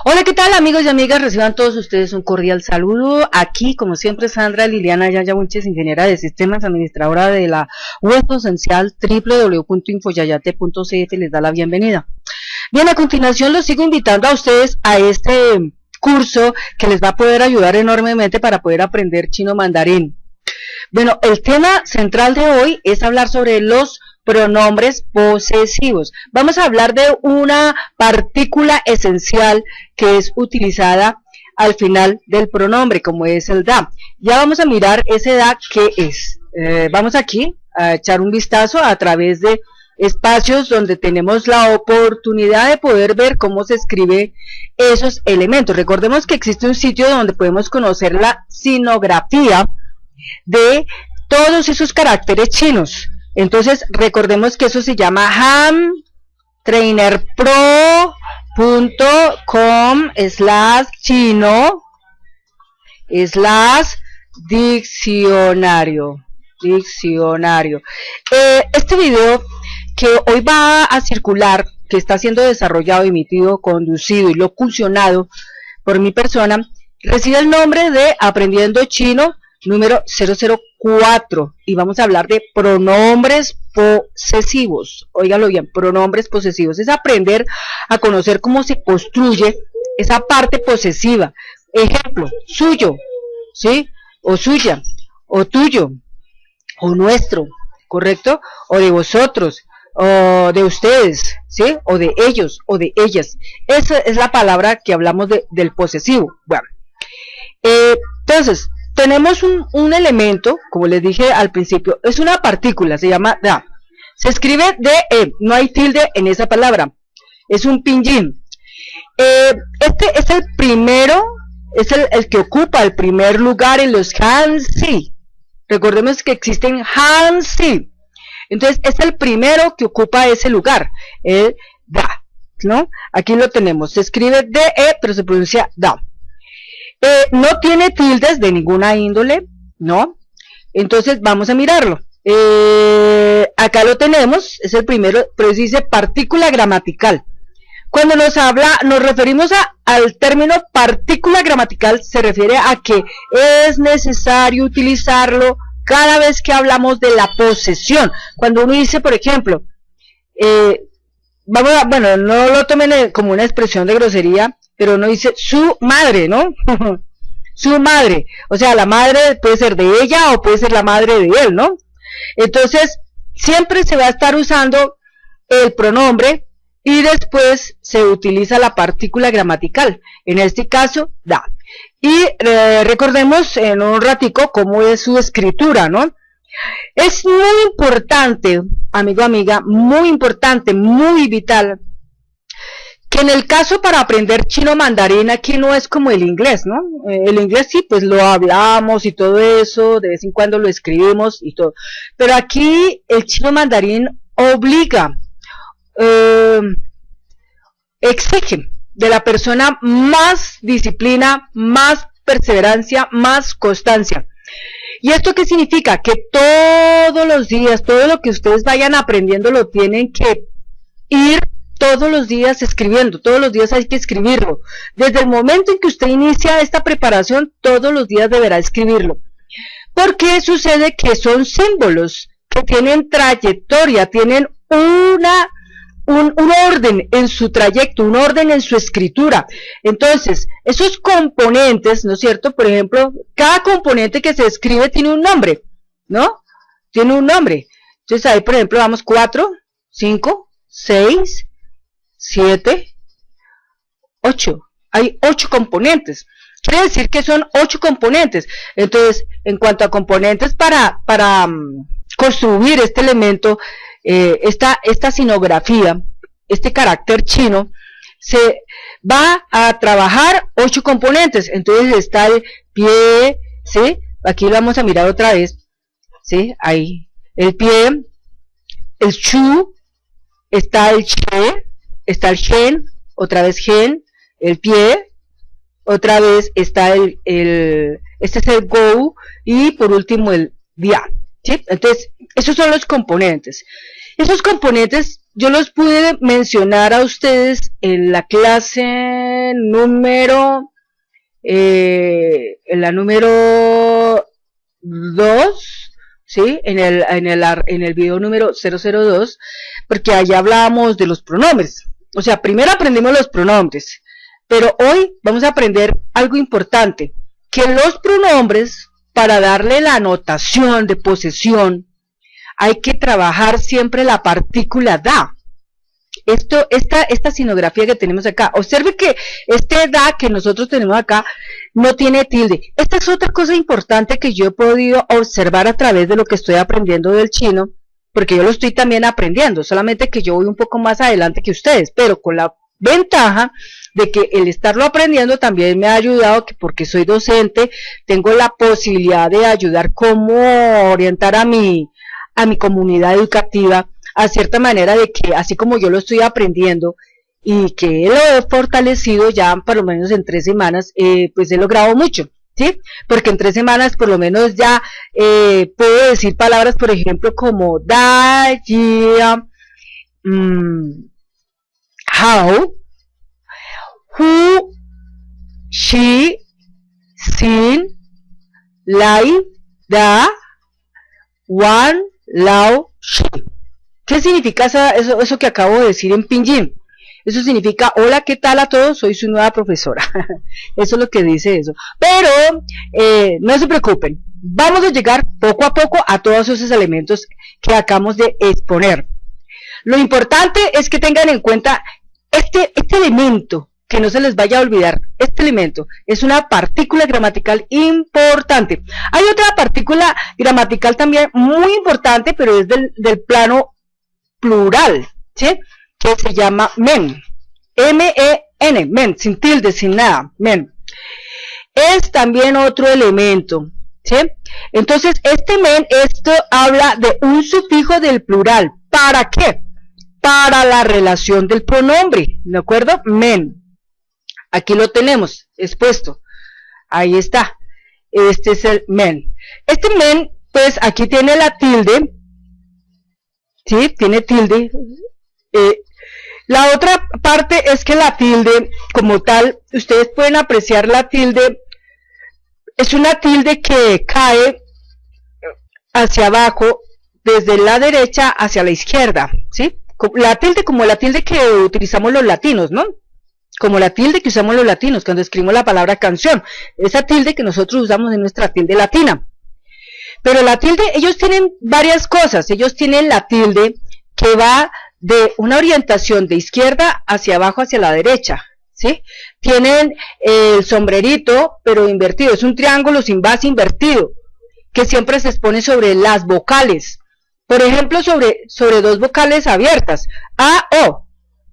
Hola, ¿qué tal amigos y amigas? Reciban todos ustedes un cordial saludo. Aquí, como siempre, Sandra Liliana Yaya Winches, ingeniera de sistemas, administradora de la web esencial www.infoyayate.cf, les da la bienvenida. Bien, a continuación los sigo invitando a ustedes a este curso que les va a poder ayudar enormemente para poder aprender chino mandarín. Bueno, el tema central de hoy es hablar sobre los pronombres posesivos. Vamos a hablar de una partícula esencial que es utilizada al final del pronombre, como es el da. Ya vamos a mirar ese da, ¿qué es? Vamos aquí a echar un vistazo a través de espacios donde tenemos la oportunidad de poder ver cómo se escribe esos elementos. Recordemos que existe un sitio donde podemos conocer la sinografía de todos esos caracteres chinos. Entonces recordemos que eso se llama hamtrainerpro.com/chino/diccionario. Este video que hoy va a circular, que está siendo desarrollado, emitido, conducido y locucionado por mi persona, recibe el nombre de Aprendiendo Chino número 004, y vamos a hablar de pronombres posesivos. Óigalo bien, pronombres posesivos es aprender a conocer cómo se construye esa parte posesiva. Ejemplo, suyo, ¿sí? O suya, o tuyo, o nuestro, ¿correcto? O de vosotros, o de ustedes, ¿sí? O de ellos, o de ellas. Esa es la palabra que hablamos del posesivo. Bueno, entonces tenemos un elemento, como les dije al principio, es una partícula, se llama da. Se escribe de, no hay tilde en esa palabra, es un pinyin. Este es el primero, es el que ocupa el primer lugar en los Hanzi. Recordemos que existen Hanzi. Entonces es el primero que ocupa ese lugar, el da, ¿no? Aquí lo tenemos, se escribe de, pero se pronuncia da. No tiene tildes de ninguna índole, ¿no? Entonces vamos a mirarlo. Acá lo tenemos, es el primero, pero dice partícula gramatical. Cuando nos referimos al término partícula gramatical, se refiere a que es necesario utilizarlo cada vez que hablamos de la posesión. Cuando uno dice, por ejemplo, bueno, no lo tomen como una expresión de grosería, pero uno dice su madre, ¿no? Su madre, o sea, la madre puede ser de ella o puede ser la madre de él, ¿no? Entonces, siempre se va a estar usando el pronombre y después se utiliza la partícula gramatical, en este caso, da. Y recordemos en un ratico cómo es su escritura, ¿no? Es muy importante, amigo, amiga, muy importante, muy vital, que en el caso para aprender chino mandarín aquí no es como el inglés, ¿no? El inglés sí, pues lo hablamos y todo eso, de vez en cuando lo escribimos y todo, pero aquí el chino mandarín obliga, exige de la persona más disciplina, más perseverancia, más constancia. ¿Y esto qué significa? Que todos los días, todo lo que ustedes vayan aprendiendo lo tienen que ir todos los días escribiendo, todos los días hay que escribirlo. Desde el momento en que usted inicia esta preparación, todos los días deberá escribirlo. Porque sucede que son símbolos que tienen trayectoria, tienen un orden en su trayecto, un orden en su escritura. Entonces, esos componentes, ¿no es cierto? Por ejemplo, cada componente que se escribe tiene un nombre, ¿no? Tiene un nombre. Entonces ahí, por ejemplo, vamos 4, 5, 6, 7, 8. Hay 8 componentes. Quiere decir que son 8 componentes. Entonces, en cuanto a componentes para construir este elemento, esta sinografía, este carácter chino, se va a trabajar 8 componentes. Entonces está el pie, ¿sí? Aquí lo vamos a mirar otra vez, ¿sí? Ahí, el pie, el chu, está el che, está el shen, otra vez gen, el pie, otra vez está este es el go, y por último el dia, ¿sí? Entonces, esos son los componentes. Esos componentes yo los pude mencionar a ustedes en la clase en la número 2, ¿sí? En el video número 002, porque allá hablábamos de los pronombres. O sea, primero aprendimos los pronombres, pero hoy vamos a aprender algo importante, que los pronombres, para darle la notación de posesión, hay que trabajar siempre la partícula da. Esta sinografía que tenemos acá, observe que este da que nosotros tenemos acá no tiene tilde. Esta es otra cosa importante que yo he podido observar a través de lo que estoy aprendiendo del chino, porque yo lo estoy también aprendiendo, solamente que yo voy un poco más adelante que ustedes, pero con la ventaja de que el estarlo aprendiendo también me ha ayudado, que porque soy docente, tengo la posibilidad de ayudar cómo orientar a mi comunidad educativa, a cierta manera de que así como yo lo estoy aprendiendo y que lo he fortalecido ya por lo menos en 3 semanas, pues he logrado mucho, ¿sí? Porque en 3 semanas por lo menos ya puedo decir palabras, por ejemplo, como da, ya, how, who, she, sin, lai, da, one, lao, she. ¿Qué significa eso que acabo de decir en pinyin? Eso significa, hola, ¿qué tal a todos? Soy su nueva profesora. Eso es lo que dice eso. Pero no se preocupen, vamos a llegar poco a poco a todos esos elementos que acabamos de exponer. Lo importante es que tengan en cuenta este elemento, que no se les vaya a olvidar. Este elemento es una partícula gramatical importante. Hay otra partícula gramatical también muy importante, pero es del plano plural, ¿sí? Que se llama men, M-E-N, men, sin tilde, sin nada, men. Es también otro elemento, ¿sí? Entonces, este men, esto habla de un sufijo del plural. ¿Para qué? Para la relación del pronombre, ¿de acuerdo? Men. Aquí lo tenemos expuesto. Ahí está. Este es el men. Este men, pues aquí tiene la tilde. ¿Sí? Tiene tilde. La otra parte es que la tilde, como tal, ustedes pueden apreciar la tilde. Es una tilde que cae hacia abajo, desde la derecha hacia la izquierda, ¿sí? La tilde como la tilde que utilizamos los latinos, ¿no? Como la tilde que usamos los latinos cuando escribimos la palabra canción. Esa tilde que nosotros usamos en nuestra tilde latina. Pero la tilde, ellos tienen varias cosas. Ellos tienen la tilde que va de una orientación de izquierda hacia abajo hacia la derecha, ¿sí? Tienen el sombrerito, pero invertido. Es un triángulo sin base invertido, que siempre se expone sobre las vocales. Por ejemplo, sobre 2 vocales abiertas. A, O.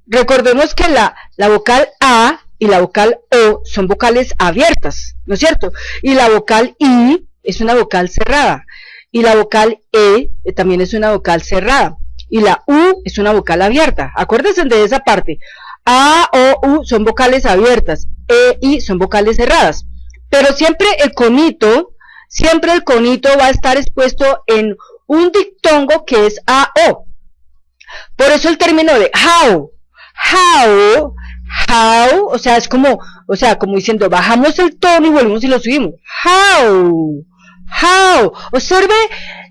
Recordemos que la vocal A y la vocal O son vocales abiertas, ¿no es cierto? Y la vocal I es una vocal cerrada. Y la vocal E también es una vocal cerrada. Y la U es una vocal abierta. Acuérdense de esa parte. A, O, U son vocales abiertas. E, I son vocales cerradas. Pero siempre el conito va a estar expuesto en un dictongo que es A, O. Por eso el término de how, o sea, es como diciendo, bajamos el tono y volvemos y lo subimos. How. Observe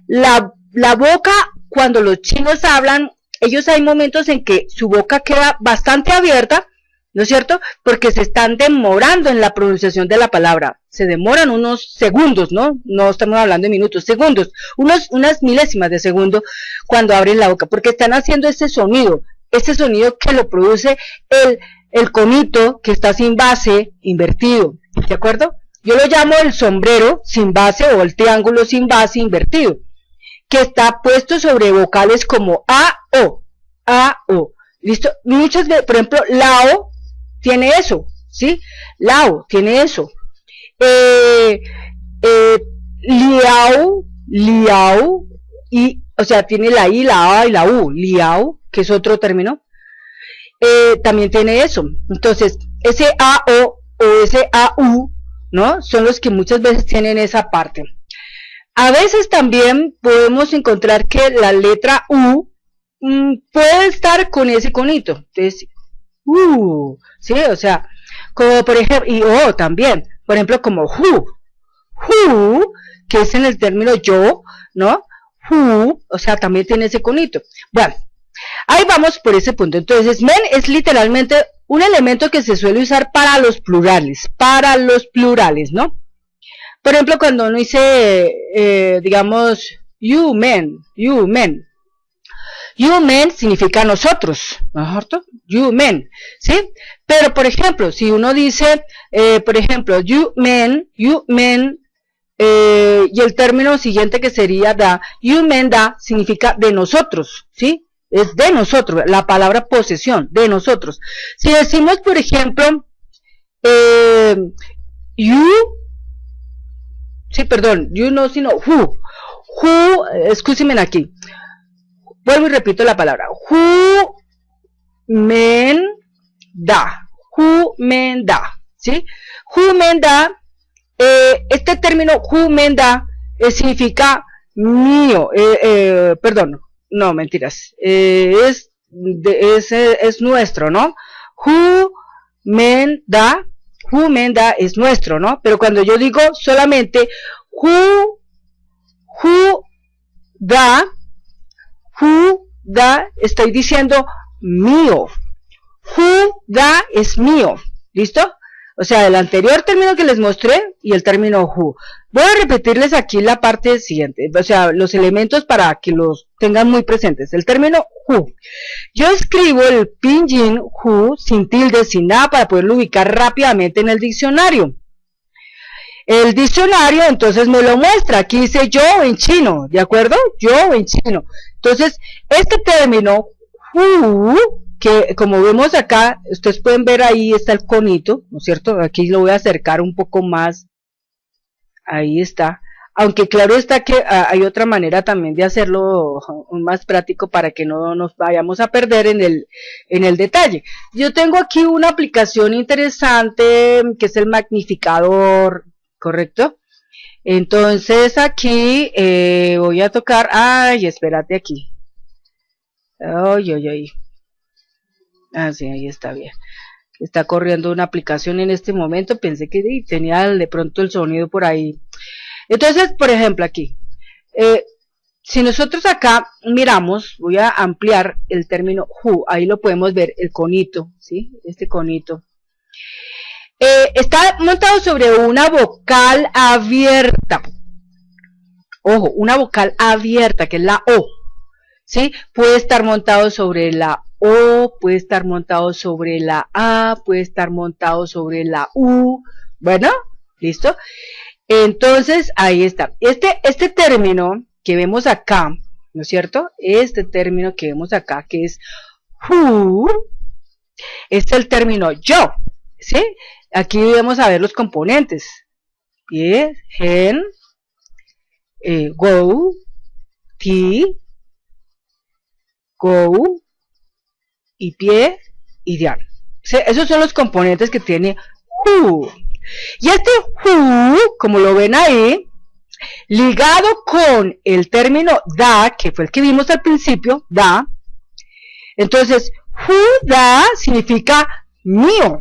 la boca cuando los chinos hablan. Ellos hay momentos en que su boca queda bastante abierta, ¿no es cierto? Porque se están demorando en la pronunciación de la palabra. Se demoran unos segundos, ¿no? No estamos hablando de minutos, segundos. Unas milésimas de segundo cuando abren la boca, porque están haciendo ese sonido que lo produce el conito que está sin base invertido, ¿de acuerdo? Yo lo llamo el sombrero sin base o el triángulo sin base invertido, que está puesto sobre vocales como A, O, ¿listo? Muchas veces, por ejemplo, Lao tiene eso, ¿sí? Lao tiene eso. Liao, y, o sea, tiene la I, la A y la U. Liao, que es otro término, también tiene eso. Entonces, ese AO o ese AU, ¿no? Son los que muchas veces tienen esa parte. A veces también podemos encontrar que la letra U puede estar con ese conito. Entonces, sí, o sea, Como por ejemplo, y también, por ejemplo, como who, que es en el término yo, ¿no? Who, o sea, también tiene ese conito. Bueno, ahí vamos por ese punto. Entonces, men es literalmente un elemento que se suele usar para los plurales, ¿no? Por ejemplo, cuando uno dice, digamos, you men, significa nosotros, ¿no es cierto? You men, ¿sí? Pero, por ejemplo, si uno dice, por ejemplo, you men, y el término siguiente que sería da, you men da, significa de nosotros, ¿sí? Es de nosotros, la palabra posesión, de nosotros. Si decimos, por ejemplo, you no, sino who, escúcheme aquí, vuelvo y repito la palabra, who men da, ¿sí? Who men da, este término who men da significa mío, perdón, no, mentiras, es nuestro, ¿no? Who men da es nuestro, ¿no? Pero cuando yo digo solamente who da, estoy diciendo mío. Who da es mío, ¿listo? O sea, el anterior término que les mostré y el término who. Voy a repetirles aquí la parte siguiente, o sea, los elementos para que los tengan muy presentes. El término who. Yo escribo el pinyin who sin tilde, sin nada, para poderlo ubicar rápidamente en el diccionario. El diccionario entonces me lo muestra. Aquí dice yo en chino, ¿de acuerdo? Yo en chino. Entonces, este término who, que como vemos acá, ustedes pueden ver ahí está el conito, ¿no es cierto? Aquí lo voy a acercar un poco más. Ahí está. Aunque claro está que hay otra manera también de hacerlo más práctico para que no nos vayamos a perder en el detalle. Yo tengo aquí una aplicación interesante que es el magnificador, ¿correcto? Entonces aquí voy a tocar, espérate aquí. Sí, ahí está bien. Está corriendo una aplicación en este momento, pensé que tenía de pronto el sonido por ahí. Entonces, por ejemplo, aquí, si nosotros acá miramos, voy a ampliar el término who, ahí lo podemos ver, el conito, ¿sí? Este conito. Está montado sobre una vocal abierta. Ojo, una vocal abierta, que es la O, ¿sí? Puede estar montado sobre la O, puede estar montado sobre la A, puede estar montado sobre la U. Bueno, ¿listo? Entonces, ahí está. Este término que vemos acá, ¿no es cierto? Este término que vemos acá, que es who, es el término yo, ¿sí? Aquí vamos a ver los componentes. Pie, gen, go, ti, go, y pie, y dian. ¿Sí? Esos son los componentes que tiene who. Y este who, como lo ven ahí, ligado con el término da, que fue el que vimos al principio, da, entonces, who da significa mío,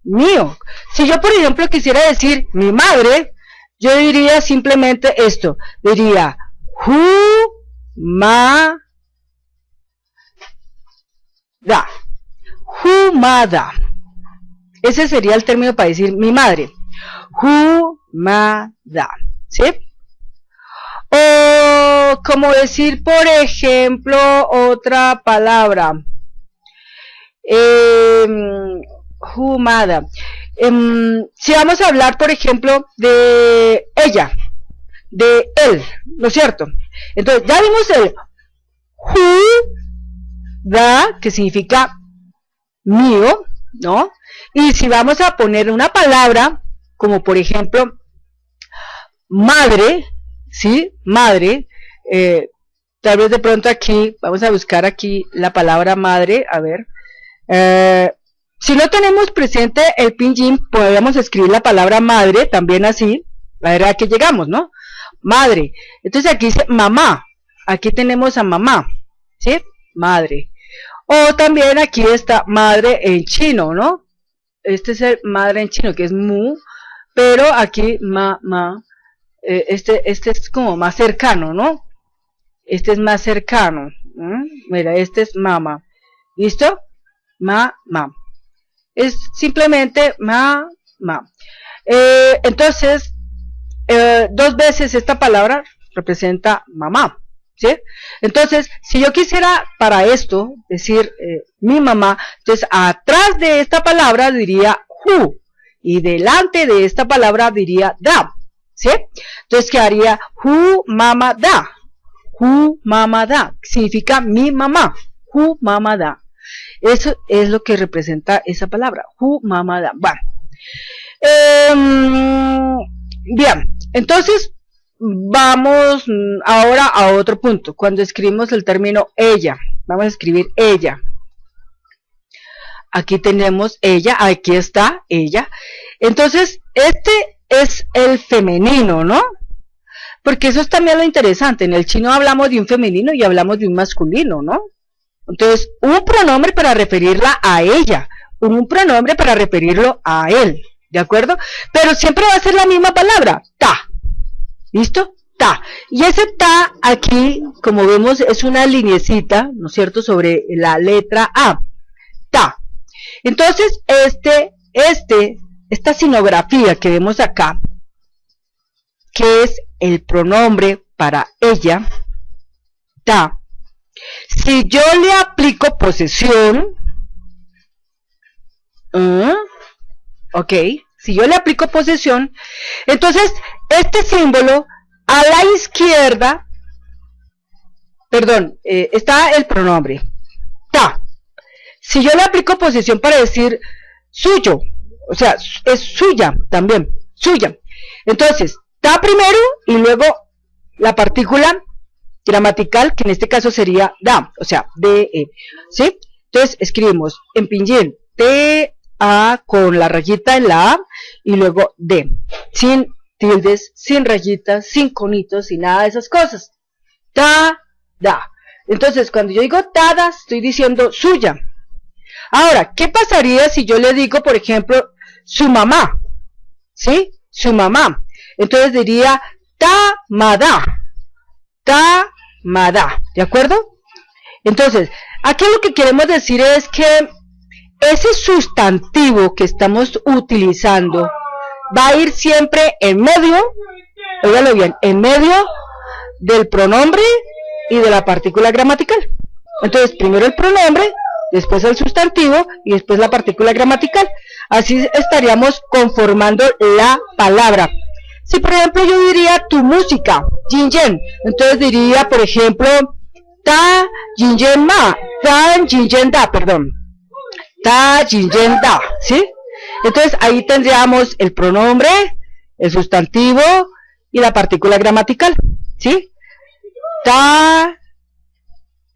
mío. Si yo, por ejemplo, quisiera decir mi madre, yo diría simplemente esto, diría who ma da, who ma da. Ese sería el término para decir mi madre. Who ma da, ¿sí? O como decir, por ejemplo, otra palabra. Who ma da. Si vamos a hablar, por ejemplo, de ella, de él, ¿no es cierto? Entonces, ya vimos el who da, que significa mío, ¿no? Y si vamos a poner una palabra, como por ejemplo, madre, ¿sí? Madre, tal vez de pronto aquí, vamos a buscar aquí la palabra madre, a ver. Si no tenemos presente el pinyin, podemos escribir la palabra madre, también así, a ver a qué llegamos, ¿no? Madre. Entonces aquí dice mamá, aquí tenemos a mamá, ¿sí? Madre. O también aquí está madre en chino, ¿no? este es el madre en chino, que es mu, pero aquí ma, este es como más cercano, ¿no? Este es más cercano. Mira, este es mama. ¿Listo? Ma. Es simplemente ma. Entonces, dos veces esta palabra representa mamá, ¿sí? Entonces, si yo quisiera para esto decir mi mamá, entonces atrás de esta palabra diría who, y delante de esta palabra diría da, ¿sí? Entonces quedaría who mama da. Who mama da significa mi mamá. Who mama da. Eso es lo que representa esa palabra. Who mama da. Bueno. Bien. Entonces vamos ahora a otro punto. Cuando escribimos el término ella, vamos a escribir ella. Aquí tenemos ella. Aquí está ella. Entonces este es el femenino, ¿no? Porque eso es también lo interesante. En el chino hablamos de un femenino y hablamos de un masculino, ¿no? Entonces, un pronombre para referirla a ella, un pronombre para referirlo a él, ¿de acuerdo? Pero siempre va a ser la misma palabra, ta. ¿Listo? Ta. Y ese ta aquí, como vemos, es una linecita, ¿no es cierto?, sobre la letra A. Ta. Entonces, esta sinografía que vemos acá, que es el pronombre para ella, ta. Si yo le aplico posesión, ok, si yo le aplico posesión, entonces este símbolo a la izquierda, perdón, está el pronombre, ta. Si yo le aplico posesión para decir suyo, o sea, es suya también, suya. Entonces, ta primero y luego la partícula gramatical, que en este caso sería da, o sea, de, ¿sí? Entonces escribimos en pinyin T-A con la rayita en la A y luego D, sin tildes, sin rayitas, sin conitos, sin nada de esas cosas. Ta, da. Entonces, cuando yo digo tada, estoy diciendo suya. Ahora, ¿qué pasaría si yo le digo, por ejemplo, su mamá? ¿Sí? Su mamá. Entonces diría ta-ma-da. Ta-ma-da. ¿De acuerdo? Entonces, aquí lo que queremos decir es que ese sustantivo que estamos utilizando va a ir siempre en medio, óigalo bien, en medio del pronombre y de la partícula gramatical. Entonces, primero el pronombre, después el sustantivo y después la partícula gramatical. Así estaríamos conformando la palabra. Si por ejemplo yo diría tu música, jinjen, entonces diría por ejemplo ta jinjen ma, ta jinjen da, perdón, ta jinjen da, ¿sí? Entonces ahí tendríamos el pronombre, el sustantivo y la partícula gramatical, ¿sí? Ta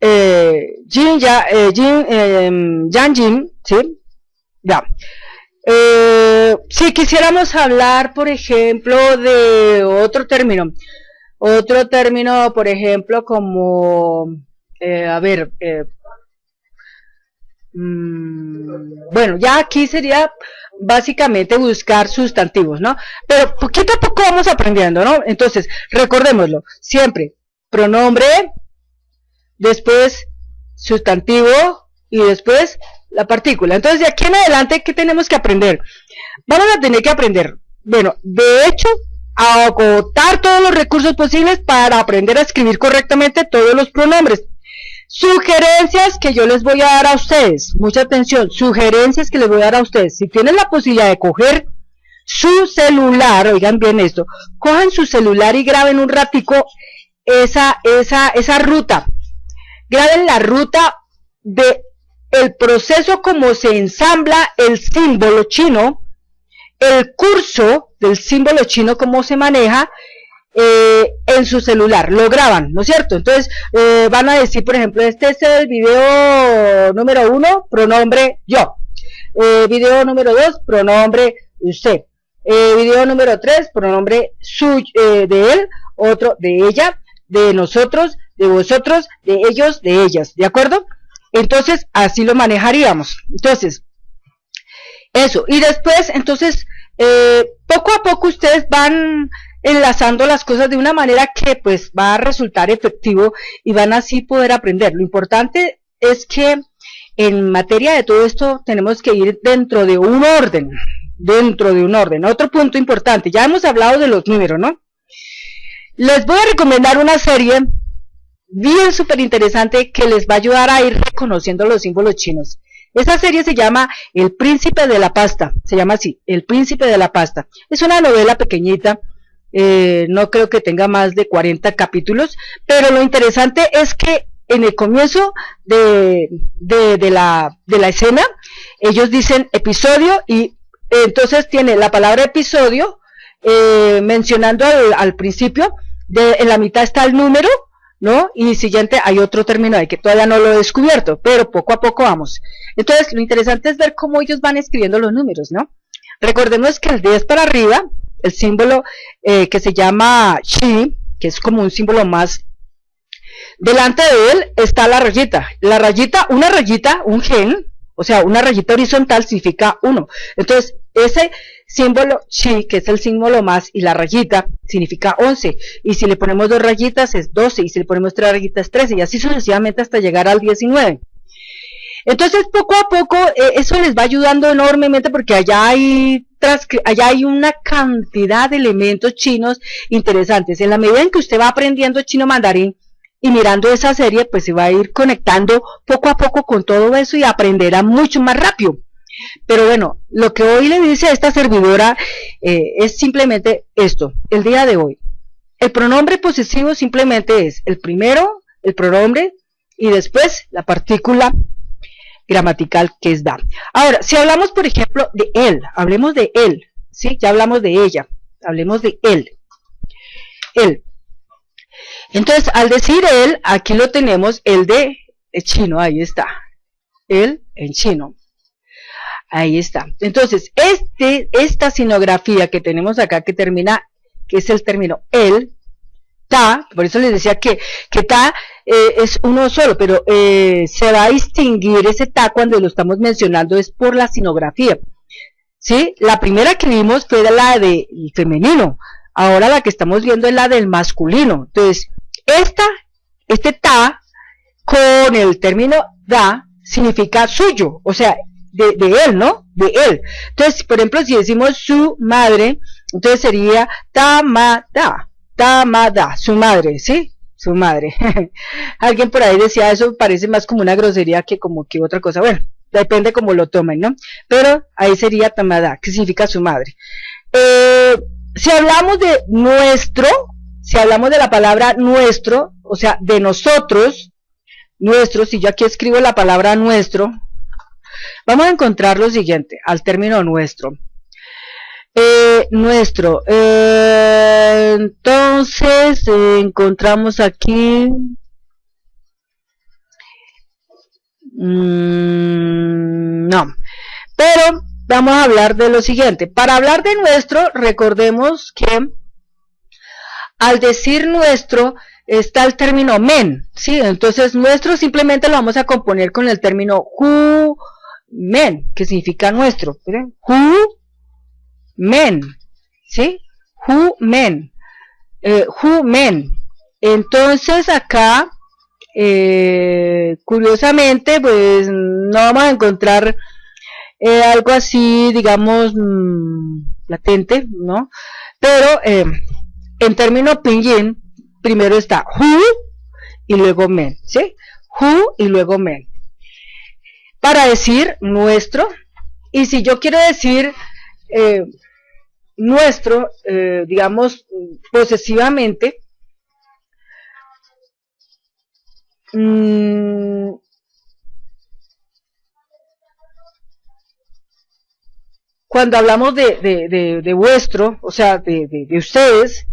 jin ya yan jin, ¿sí? Ya. Si quisiéramos hablar, por ejemplo, de otro término, por ejemplo, como, bueno, ya aquí sería básicamente buscar sustantivos, ¿no? Pero poquito a poco vamos aprendiendo, ¿no? Entonces, recordémoslo, siempre pronombre, después sustantivo y después la partícula. Entonces, de aquí en adelante, ¿qué tenemos que aprender? Vamos a tener que aprender, bueno, de hecho, a agotar todos los recursos posibles para aprender a escribir correctamente todos los pronombres. Sugerencias que yo les voy a dar a ustedes, mucha atención, sugerencias que les voy a dar a ustedes. Si tienen la posibilidad de coger su celular, oigan bien esto, cojan su celular y graben un ratico esa ruta. Graben la ruta de el proceso como se ensambla el símbolo chino, el curso del símbolo chino, cómo se maneja en su celular, lo graban, ¿no es cierto? Entonces van a decir, por ejemplo, este es el video número 1, pronombre yo, video número 2, pronombre usted, video número 3, pronombre de él, otro de ella, de nosotros, de vosotros, de ellos, de ellas, ¿de acuerdo? Entonces, así lo manejaríamos. Entonces, Eso, y después, entonces, poco a poco ustedes van enlazando las cosas de una manera que pues va a resultar efectivo y van así poder aprender. Lo importante es que en materia de todo esto tenemos que ir dentro de un orden, Otro punto importante, ya hemos hablado de los números, ¿no? Les voy a recomendar una serie bien súper interesante que les va a ayudar a ir reconociendo los símbolos chinos. Esa serie se llama El Príncipe de la Pasta, se llama así, El Príncipe de la Pasta. Es una novela pequeñita, no creo que tenga más de 40 capítulos, pero lo interesante es que en el comienzo de la escena, ellos dicen episodio y entonces tiene la palabra episodio, mencionando al principio, en la mitad está el número, ¿no? Y siguiente hay otro término ahí que todavía no lo he descubierto, pero poco a poco vamos. Entonces, lo interesante es ver cómo ellos van escribiendo los números, ¿no? Recordemos que el 10 para arriba, el símbolo que se llama Chi, que es como un símbolo más, delante de él está la rayita. La rayita, una rayita, un gen, o sea, una rayita horizontal significa 1. Entonces, ese símbolo Chi, que es el símbolo más, y la rayita significa 11, y si le ponemos 2 rayitas es 12, y si le ponemos 3 rayitas es 13, y así sucesivamente hasta llegar al 19. Entonces poco a poco eso les va ayudando enormemente, porque allá hay una cantidad de elementos chinos interesantes. En la medida en que usted va aprendiendo chino mandarín y mirando esa serie, pues se va a ir conectando poco a poco con todo eso y aprenderá mucho más rápido. Pero bueno, lo que hoy le dice a esta servidora es simplemente esto, el día de hoy. El pronombre posesivo simplemente es el primero, el pronombre, y después la partícula gramatical que es da. Ahora, si hablamos por ejemplo de él, hablemos de él, ¿sí? Ya hablamos de ella, hablemos de él. Él. Entonces, al decir él, aquí lo tenemos, el de chino, ahí está. Él en chino. Ahí está. Entonces, esta sinografía que tenemos acá, que termina, que es el término el, ta, por eso les decía que ta es uno solo, pero se va a distinguir ese ta cuando lo estamos mencionando es por la sinografía. ¿Sí? La primera que vimos fue la del femenino, ahora la que estamos viendo es la del masculino. Entonces, este ta con el término da significa suyo, o sea, de él, ¿no? De él. Entonces, por ejemplo, si decimos su madre, entonces sería tamada, su madre, ¿sí? Su madre. Alguien por ahí decía, eso parece más como una grosería que como que otra cosa. Bueno, depende cómo lo tomen, ¿no? Pero ahí sería tamada, que significa su madre. Si hablamos de nuestro, si hablamos de la palabra nuestro, o sea, de nosotros, nuestro, si yo aquí escribo la palabra nuestro, vamos a encontrar lo siguiente, al término nuestro. Entonces, encontramos aquí, no, pero vamos a hablar de lo siguiente. Para hablar de nuestro, recordemos que al decir nuestro, está el término men, ¿sí? Entonces, nuestro simplemente lo vamos a componer con el término hu, men, que significa nuestro. ¿Miren? Hu, men, ¿sí? Hu, men. Hu, men. Entonces, acá, curiosamente, pues, no vamos a encontrar algo así, digamos, latente, ¿no? Pero, en términos pinyin, primero está hu y luego men, ¿sí? Hu y luego men. Para decir nuestro, y si yo quiero decir nuestro, digamos, posesivamente, cuando hablamos de vuestro, o sea, de ustedes,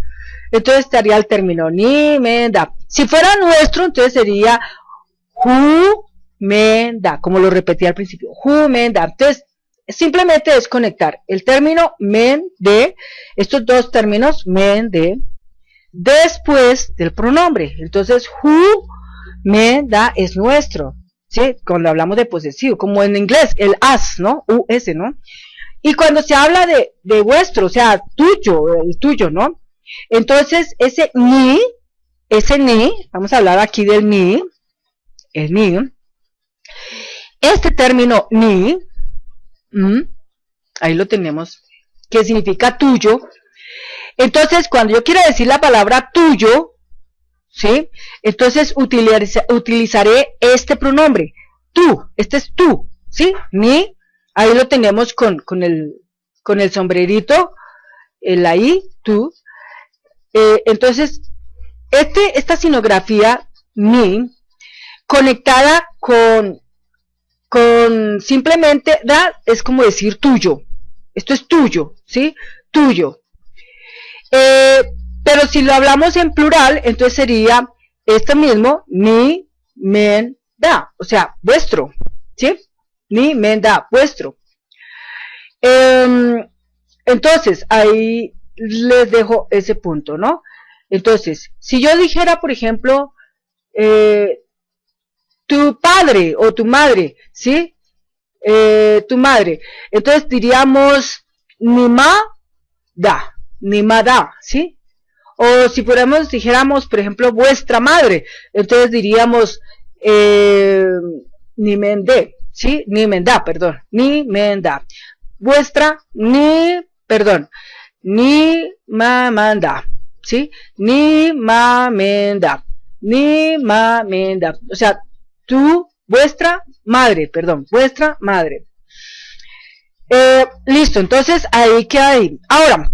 entonces estaría el término ni, men, da. Si fuera nuestro, entonces sería hu, men, da, como lo repetí al principio, hu, men, da. Entonces, simplemente es conectar el término men, de, estos dos términos, men, de, después del pronombre. Entonces, hu, men, da, es nuestro, ¿sí? Cuando hablamos de posesivo, como en inglés, el as, ¿no? US, ¿no? Y cuando se habla de vuestro, o sea, tuyo, el tuyo, ¿no? Entonces, ese ni, vamos a hablar aquí del ni, el ni, este término ni, ahí lo tenemos, que significa tuyo. Entonces, cuando yo quiero decir la palabra tuyo, ¿sí? Entonces utilizaré este pronombre, tú, este es tú, ¿sí? Ni, ahí lo tenemos con el sombrerito, la I, tú. Entonces, esta sinografía ni, conectada con simplemente da, es como decir tuyo, esto es tuyo, ¿sí? Tuyo. Pero si lo hablamos en plural, entonces sería esto mismo, ni, men, da, o sea, vuestro, ¿sí? Ni, men, da, vuestro. Entonces, ahí les dejo ese punto, ¿no? Entonces, si yo dijera, por ejemplo, tu padre o tu madre, ¿sí? Tu madre. Entonces diríamos, ni ma, da, ni ma, da, ¿sí? O si dijéramos, por ejemplo, vuestra madre, entonces diríamos, ni mende, ¿sí? Ni menda, perdón, ni menda. Vuestra, ni, perdón, ni ma manda, ¿sí? Ni ma menda, ni ma menda. O sea, tú, vuestra madre, perdón, vuestra madre. Listo, entonces ahí queda ahí. Ahora,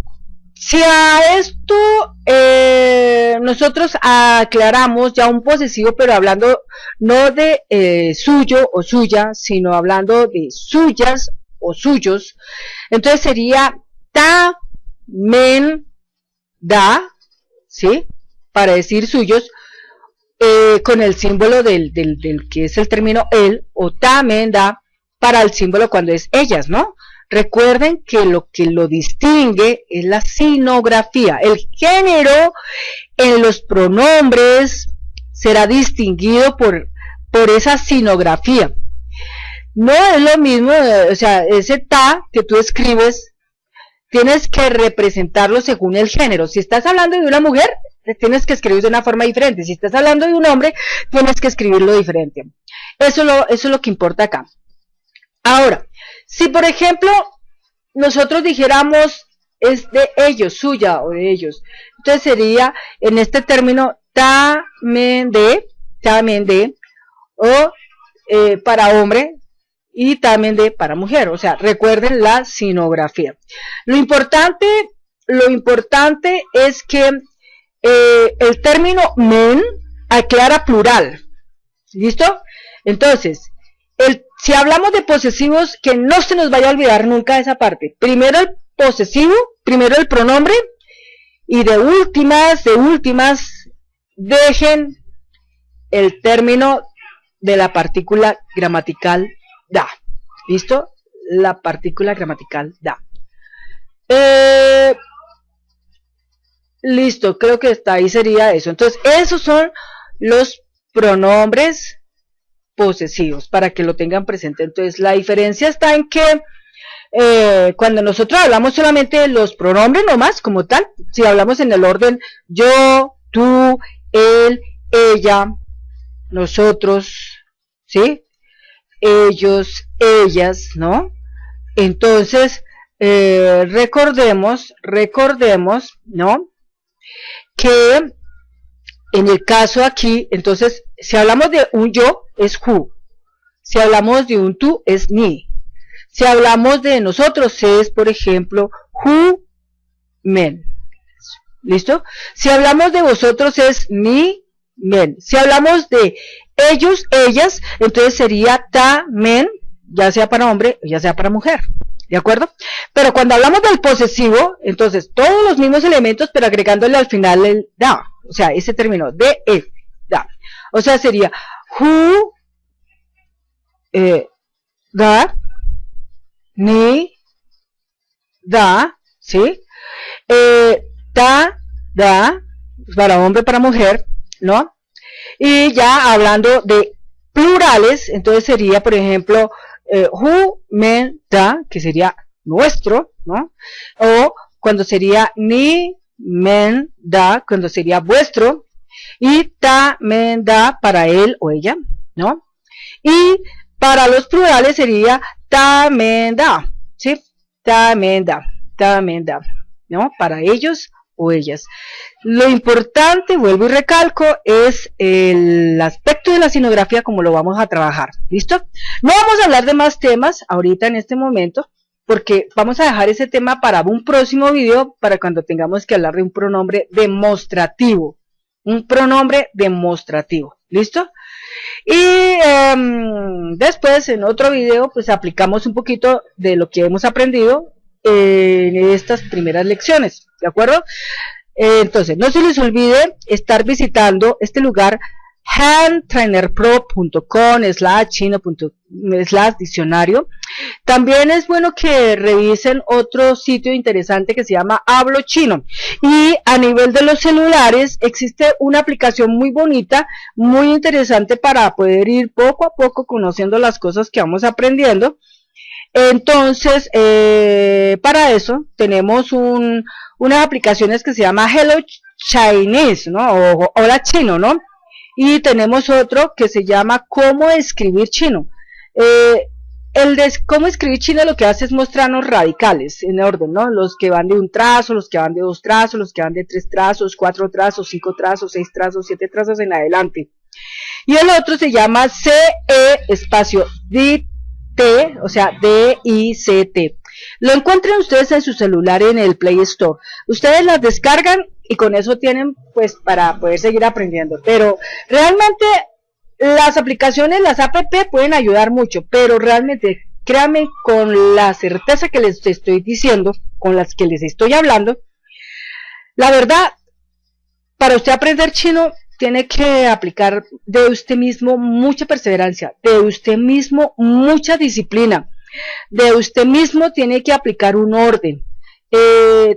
si a esto nosotros aclaramos ya un posesivo, pero hablando no de suyo o suya, sino hablando de suyas o suyos, entonces sería ta, men, da, ¿sí? Para decir suyos, con el símbolo del que es el término él, o ta, men, da, para el símbolo cuando es ellas, ¿no? Recuerden que lo distingue es la sinografía. El género en los pronombres será distinguido por esa sinografía. No es lo mismo, o sea, ese ta que tú escribes, tienes que representarlo según el género. Si estás hablando de una mujer, tienes que escribir de una forma diferente. Si estás hablando de un hombre, tienes que escribirlo diferente. Eso es lo que importa acá. Ahora, si por ejemplo nosotros dijéramos es de ellos, suya o de ellos, entonces sería en este término también de, o para hombre y también de para mujer. O sea, recuerden la sinografía. Lo importante es que el término men aclara plural. ¿Listo? Entonces, si hablamos de posesivos, que no se nos vaya a olvidar nunca esa parte. Primero el posesivo, primero el pronombre, y de últimas, dejen el término de la partícula gramatical da. ¿Listo? La partícula gramatical da. Listo, creo que hasta ahí sería eso. Entonces, esos son los pronombres posesivos, para que lo tengan presente. Entonces, la diferencia está en que cuando nosotros hablamos solamente de los pronombres nomás, como tal, si hablamos en el orden yo, tú, él, ella, nosotros, ¿sí? Ellos, ellas, ¿no? Entonces, recordemos, ¿no? Que en el caso aquí, entonces, si hablamos de un yo, es who. Si hablamos de un tú, es me. Si hablamos de nosotros, es, por ejemplo, who, men. ¿Listo? Si hablamos de vosotros, es me, men. Si hablamos de ellos, ellas, entonces sería ta, men, ya sea para hombre o ya sea para mujer. ¿De acuerdo? Pero cuando hablamos del posesivo, entonces todos los mismos elementos, pero agregándole al final el da. O sea, ese término, de, da. O sea, sería who, da, ni, da, ¿sí? Ta, da, para hombre, para mujer, ¿no? Y ya hablando de plurales, entonces sería, por ejemplo, hu, men, da, que sería nuestro, ¿no? O cuando sería ni, men, da, cuando sería vuestro, y ta, men, da para él o ella, ¿no? Y para los plurales sería ta, men, da, ¿sí? Ta, men, da, ¿no? Para ellos o ellas. Lo importante, vuelvo y recalco, es el aspecto de la sinografía como lo vamos a trabajar, ¿listo? No vamos a hablar de más temas ahorita en este momento, porque vamos a dejar ese tema para un próximo video, para cuando tengamos que hablar de un pronombre demostrativo. Un pronombre demostrativo, ¿listo? Y después en otro video pues aplicamos un poquito de lo que hemos aprendido en estas primeras lecciones, ¿de acuerdo? Entonces, no se les olvide estar visitando este lugar handtrainerpro.com/chino./diccionario. También es bueno que revisen otro sitio interesante que se llama Hablo Chino. Y a nivel de los celulares existe una aplicación muy bonita, muy interesante para poder ir poco a poco conociendo las cosas que vamos aprendiendo. Entonces, para eso tenemos unas aplicaciones que se llama Hello Chinese, ¿no? O Hola Chino, ¿no? Y tenemos otro que se llama Cómo escribir chino. El de cómo escribir chino lo que hace es mostrarnos radicales en orden, ¿no? Los que van de un trazo, los que van de 2 trazos, los que van de 3 trazos, 4 trazos, 5 trazos, 6 trazos, 7 trazos en adelante. Y el otro se llama espacio D-T, o sea, D-I-C-T. Lo encuentran ustedes en su celular en el Play Store. Ustedes las descargan y con eso tienen pues para poder seguir aprendiendo. Pero realmente las aplicaciones, las app pueden ayudar mucho, pero realmente créanme con la certeza que les estoy diciendo, con las que les estoy hablando, la verdad, para usted aprender chino tiene que aplicar de usted mismo mucha perseverancia, de usted mismo mucha disciplina, de usted mismo tiene que aplicar un orden.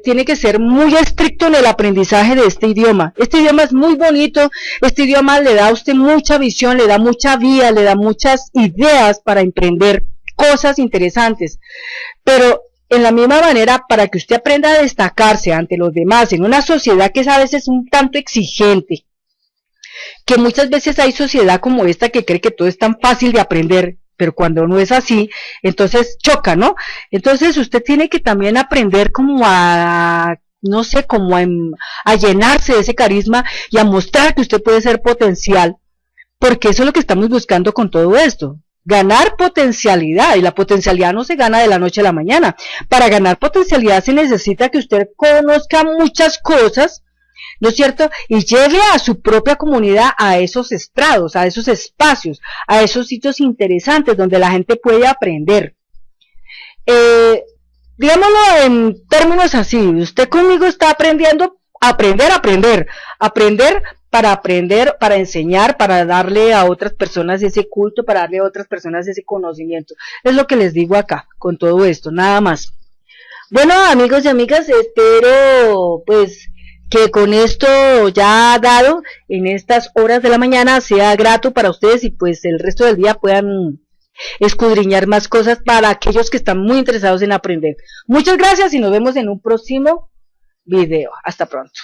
Tiene que ser muy estricto en el aprendizaje de este idioma. Este idioma es muy bonito, este idioma le da a usted mucha visión, le da mucha vida, le da muchas ideas para emprender cosas interesantes, pero en la misma manera, para que usted aprenda a destacarse ante los demás en una sociedad que es a veces un tanto exigente, que muchas veces hay sociedad como esta que cree que todo es tan fácil de aprender, pero cuando no es así, entonces choca, ¿no? Entonces usted tiene que también aprender como a, no sé, como a llenarse de ese carisma y a mostrar que usted puede ser potencial, porque eso es lo que estamos buscando con todo esto, ganar potencialidad, y la potencialidad no se gana de la noche a la mañana. Para ganar potencialidad se necesita que usted conozca muchas cosas, ¿no es cierto? Y lleve a su propia comunidad a esos estrados, a esos espacios, a esos sitios interesantes donde la gente puede aprender. Digámoslo en términos así, usted conmigo está aprendiendo, aprender para enseñar, para darle a otras personas ese culto, para darle a otras personas ese conocimiento. Es lo que les digo acá, con todo esto, nada más. Bueno, amigos y amigas, espero pues que con esto ya dado en estas horas de la mañana sea grato para ustedes y pues el resto del día puedan escudriñar más cosas para aquellos que están muy interesados en aprender. Muchas gracias y nos vemos en un próximo video. Hasta pronto.